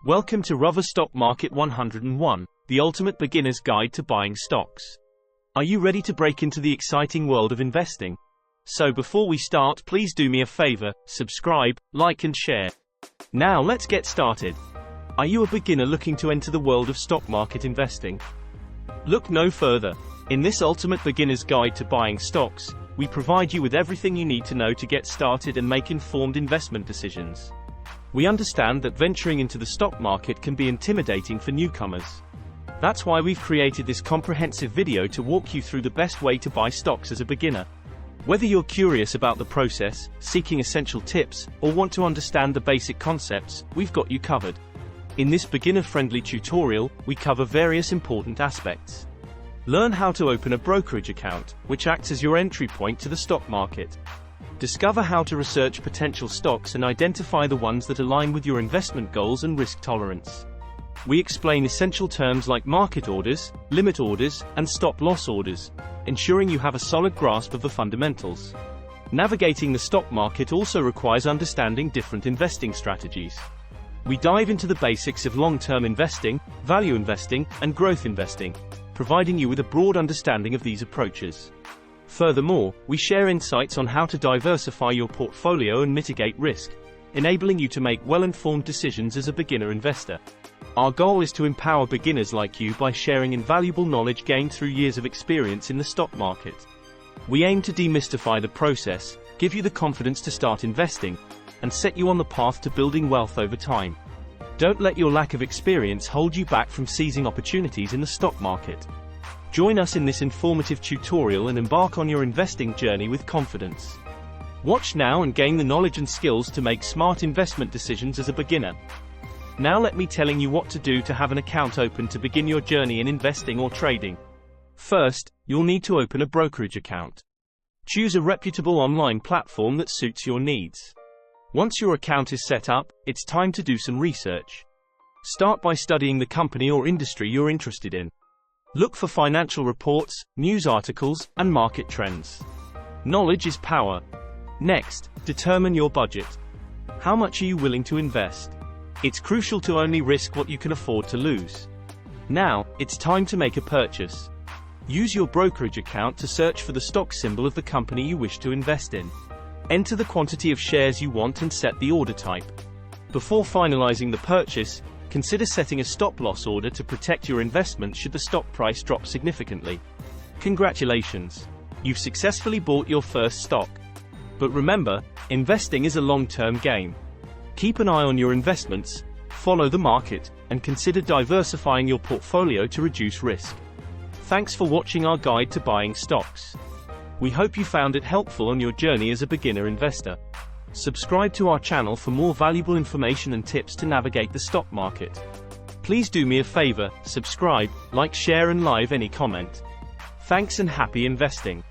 Welcome to Rover Stock Market 101, the ultimate beginner's guide to buying stocks. Are you ready to break into the exciting world of investing? So before we start, please do me a favor, subscribe, like and share. Now let's get started. Are you a beginner looking to enter the world of stock market investing? Look no further. In this ultimate beginner's guide to buying stocks, we provide you with everything you need to know to get started and make informed investment decisions. We understand that venturing into the stock market can be intimidating for newcomers. That's why we've created this comprehensive video to walk you through the best way to buy stocks as a beginner. Whether you're curious about the process, seeking essential tips, or want to understand the basic concepts, we've got you covered. In this beginner-friendly tutorial, we cover various important aspects. Learn how to open a brokerage account, which acts as your entry point to the stock market. Discover how to research potential stocks and identify the ones that align with your investment goals and risk tolerance. We explain essential terms like market orders, limit orders, and stop-loss orders, ensuring you have a solid grasp of the fundamentals. Navigating the stock market also requires understanding different investing strategies. We dive into the basics of long-term investing, value investing, and growth investing, providing you with a broad understanding of these approaches. Furthermore, we share insights on how to diversify your portfolio and mitigate risk, enabling you to make well-informed decisions as a beginner investor. Our goal is to empower beginners like you by sharing invaluable knowledge gained through years of experience in the stock market. We aim to demystify the process, give you the confidence to start investing, and set you on the path to building wealth over time. Don't let your lack of experience hold you back from seizing opportunities in the stock market. Join us in this informative tutorial and embark on your investing journey with confidence. Watch now and gain the knowledge and skills to make smart investment decisions as a beginner. Now let me tell you what to do to have an account open to begin your journey in investing or trading. First, you'll need to open a brokerage account. Choose a reputable online platform that suits your needs. Once your account is set up, it's time to do some research. Start by studying the company or industry you're interested in. Look for financial reports, news articles, and market trends. Knowledge is power. Next, determine your budget. How much are you willing to invest? It's crucial to only risk what you can afford to lose. Now, it's time to make a purchase. Use your brokerage account to search for the stock symbol of the company you wish to invest in. Enter the quantity of shares you want and set the order type. Before finalizing the purchase, consider setting a stop-loss order to protect your investment should the stock price drop significantly. Congratulations! You've successfully bought your first stock. But remember, investing is a long-term game. Keep an eye on your investments, follow the market, and consider diversifying your portfolio to reduce risk. Thanks for watching our guide to buying stocks. We hope you found it helpful on your journey as a beginner investor. Subscribe to our channel for more valuable information and tips to navigate the stock market. Please do me a favor, subscribe, like, share and leave any comment. Thanks and happy investing.